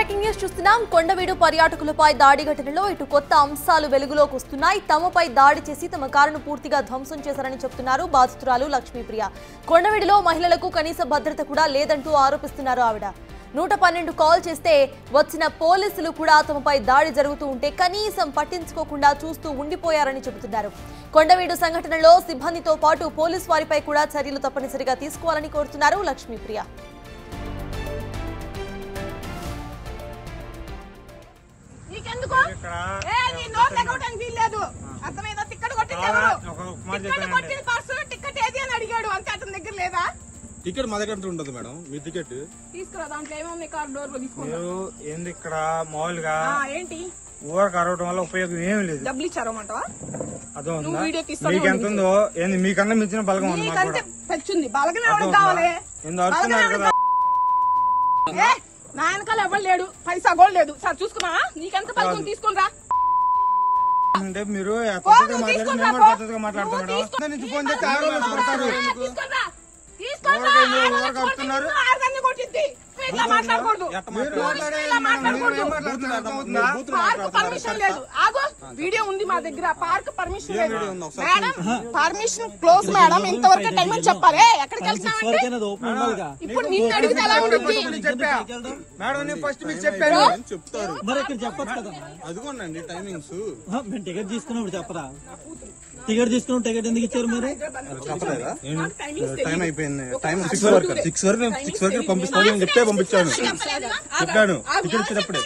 Breaking news చూస్తున్నాం. కొండవీడు పర్యాటకులపై దాడి ఘటనలో ఇటు కొత్త అంశాలు వెలుగులోకి వస్తున్నాయి. తమపై దాడి చేసి తమ కారును పూర్తిగా ధ్వంసం చేశారని చెప్తున్నారు బాధితురాలు లక్ష్మీప్రియ. కొండవీడులో మహిళలకు కనీస భద్రత కూడా లేదంటూ ఆరోపిస్తున్నారు ఆవిడ. 112 కాల్ చేస్తే వచ్చిన పోలీసులు కూడా తమపై దాడి జరుగుతూ ఉంటే కనీసం పట్టించుకోకుండా చూస్తూ ఉండిపోయారని చెబుతున్నారు. కొండవీడు సంఘటనలో సిబ్బందితో పాటు పోలీసు వారిపై కూడా చర్యలు తప్పనిసరిగా తీసుకోవాలని కోరుతున్నారు లక్ష్మీప్రియ. టికెట్ మా దగ్గర ఉంటుంది మేడం. మీ టికెట్ తీసుకురా, దాంట్లో ఏముంది? కార్ డోర్ లో తీసుకుంటా. ఏంది ఇక్కడ మామూలుగా ఏంటి ఊరకు అరవటం వల్ల ఉపయోగం ఏమి లేదు. డబ్బులు ఇచ్చారమంటావా? అదో మీకు ఎంత ఉందో ఏంది, మీకన్నా మించిన బలగం ఉంది. తెచ్చింది బలగం ఎవరికి కావాలి? కదా నా వెనకాల ఎవరు లేడు, పైసా కూడా లేదు సార్. చూసుకున్నా నీకెంత బలగం తీసుకుని అంటే మీరు పద్ధతిగా మాట్లాడుతున్నారు. నుంచి ఫోన్ చేస్తే వీడియో ఉంది మా దగ్గర. పార్క్ పర్మిషన్ లేదు మేడం, పర్మిషన్ క్లోజ్ మేడం. ఇంతవరకు టైం అని చెప్పాలి. ఎక్కడికి వెళ్తున్నామంటే ఇప్పుడు నిన్ను అడిగితే ఎలా ఉంటుంది మేడం? ఫస్ట్ మీకు చెప్పారు, చెప్తారు మరి ఇక్కడ చెప్పచ్చు కదా. అదిగోండి టైమింగ్స్. మేము టికెట్ తీసుకున్నప్పుడు చెప్పరా? టికెట్ తీసుకున్నాం, టికెట్ ఎందుకు ఇచ్చారు మీరు? టైం అయిపోయింది. టైం 6 వరకు పంపిస్తాను చెప్తే పంపించాను. చెప్పాను టికెట్ ఇచ్చినప్పుడే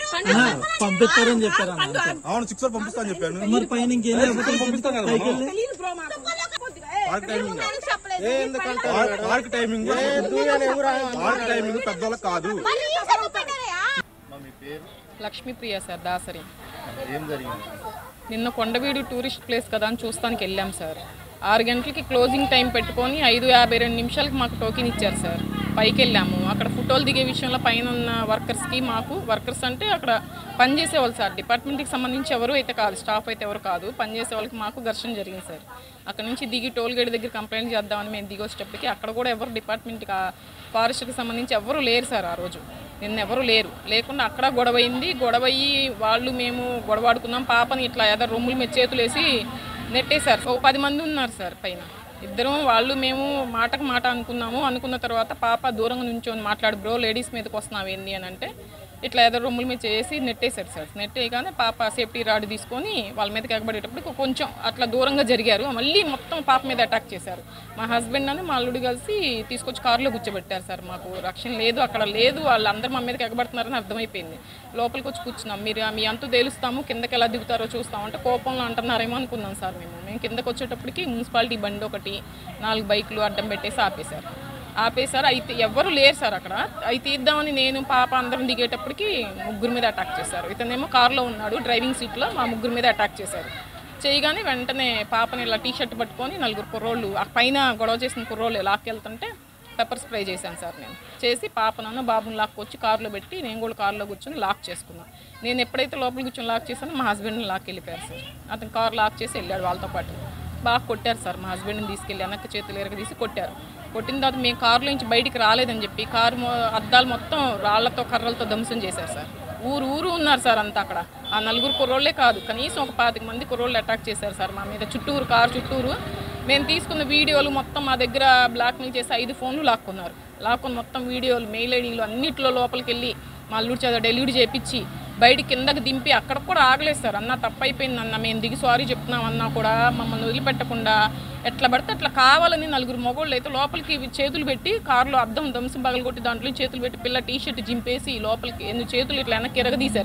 పంపిస్తారని చెప్పారా? అవును 6 వరకు పంపిస్తాను చెప్పాను. మరి పైన ఇంకేం పంపిస్తాను కదా. పార్క్ టైమింగ్ పెద్దోళ్ళకి కాదు. లక్ష్మీప్రియ సార్, దాసరి. ఏం జరిగింది? నిన్న కొండవీడు టూరిస్ట్ ప్లేస్ కదా అని చూస్తానికి వెళ్ళాం సార్. 6 గంటలకి క్లోజింగ్ టైం పెట్టుకొని 5:52 నిమిషాలకి మాకు టోకెన్ ఇచ్చారు సార్. పైకి వెళ్ళాము. అక్కడ ఫోటోలు దిగే విషయంలో పైన ఉన్న వర్కర్స్కి, మాకు వర్కర్స్ అంటే అక్కడ పనిచేసేవాళ్ళు సార్. డిపార్ట్మెంట్కి సంబంధించి ఎవరు అయితే కాదు, స్టాఫ్ అయితే ఎవరు కాదు, పనిచేసే వాళ్ళకి మాకు ఘర్షణ జరిగింది సార్. అక్కడ నుంచి దిగి టోల్ గేట్ దగ్గర కంప్లైంట్ చేద్దామని మేము దిగి వచ్చేటప్పటికి అక్కడ కూడా ఎవరు డిపార్ట్మెంట్కి, ఫారెస్ట్కి సంబంధించి ఎవరు లేరు సార్. ఆ రోజు నిన్న ఎవరు లేరు. లేకుండా అక్కడ గొడవ అయింది. గొడవ అయ్యి వాళ్ళు మేము గొడవాడుకున్నాం. పాపని ఇట్లా ఏదో రొమ్ముల మీద చేతులు వేసి నెట్టేశారు. 10 మంది ఉన్నారు సార్ పైన. ఇద్దరం వాళ్ళు మేము మాటకు మాట అనుకున్నాము. అనుకున్న తర్వాత పాప దూరంగా నుంచొని మాట్లాడు, బ్రో లేడీస్ మీదకి వస్తున్నావు ఏంది అని అంటే ఇట్లా ఏదో రొమ్ముల మీద చేసి నెట్టేశారు సార్. నెట్టేయగానే పాప సేఫ్టీ రాడ్ తీసుకొని వాళ్ళ మీదకి ఎగబడేటప్పుడు కొంచెం అట్లా దూరంగా జరిగారు. మళ్ళీ మొత్తం పాప మీద అటాక్ చేశారు. మా హస్బెండ్ అని మా అల్లుడు కలిసి తీసుకొచ్చి కారులో కూర్చోబెట్టారు సార్. మాకు రక్షణ లేదు, అక్కడ లేదు. వాళ్ళందరూ మా మీదకి ఎగబడుతున్నారని అర్థమైపోయింది. లోపలికి వచ్చి కూర్చున్నాం. మీరు మీ అంతు తేలుస్తాము, కిందకి ఎలా దిగుతారో చూస్తామంటే కోపంలో అంటున్నారేమో అనుకున్నాం సార్. మేము కిందకి వచ్చేటప్పటికి మున్సిపాలిటీ బండి ఒకటి 4 బైకులు అడ్డం పెట్టేసి ఆపేశారు. అయితే ఎవరు లేరు సార్ అక్కడ. అవి తీద్దామని నేను పాప అందరం దిగేటప్పటికి ముగ్గురు మీద అటాక్ చేశారు. ఇతనేమో కారులో ఉన్నాడు, డ్రైవింగ్ సీట్లో. మా ముగ్గురు మీద అటాక్ చేశారు. చేయగానే వెంటనే పాపని ఇలా టీషర్ట్ పట్టుకొని 4 కుర్రోళ్ళు ఆ పైన గొడవ చేసిన కుర్రోళ్ళు లాక్కెళ్తుంటే పెప్పర్ స్ప్రే చేశాను సార్. నేను చేసి పాపనన్ను బాబుని లాక్కొచ్చి కారులో పెట్టి నేను కూడా కారులో కూర్చొని లాక్ చేసుకున్నాను. నేను ఎప్పుడైతే లోపల కూర్చొని లాక్ చేశానో మా హస్బెండ్ని లాక్ వెళ్ళిపోయారు సార్. అతను కారు లాక్ చేసి వెళ్ళాడు వాళ్ళతో పాటు. బాగా కొట్టారు సార్. మా హస్బెండ్ని తీసుకెళ్ళి వెనక్కి చేతులు ఎరగదీసి కొట్టారు. కొట్టిన తర్వాత మేము కారులో నుంచి బయటికి రాలేదని చెప్పి కారు అద్దాలు మొత్తం రాళ్లతో కర్రలతో ధ్వంసం చేశారు సార్. ఊరు ఉన్నారు సార్ అంతా అక్కడ. ఆ 4 కుర్రోళ్లే కాదు, కనీసం ఒక 25 మంది కుర్రోళ్ళు అటాక్ చేశారు సార్ మా మీద. కారు చుట్టూరు మేము తీసుకున్న వీడియోలు మొత్తం మా దగ్గర బ్లాక్మెయిల్ చేసి 5 ఫోన్లు లాక్కొని మొత్తం వీడియోలు, మెయిల్ ఐడీలు అన్నింటిలో లోపలికి వెళ్ళి మా అల్లుడు చేత డెలివరీ చేయించి బయట కిందకి దింపి అక్కడ కూడా ఆగలేదు సార్. అన్న తప్పైపోయింది అన్న, మేము దిగి సారీ చెప్తున్నాం అన్నా కూడా మమ్మల్ని వదిలిపెట్టకుండా ఎట్లా పడితే అట్లా కావాలని 4 మగోళ్ళు అయితే లోపలికి చేతులు పెట్టి కారులో అద్దం ధ్వంసం పగలగొట్టి దాంట్లో చేతులు పెట్టి పిల్ల టీషర్ట్ జింపేసి లోపలికి చేతులు ఇట్లా వెనక్కి ఎరగదీశారు.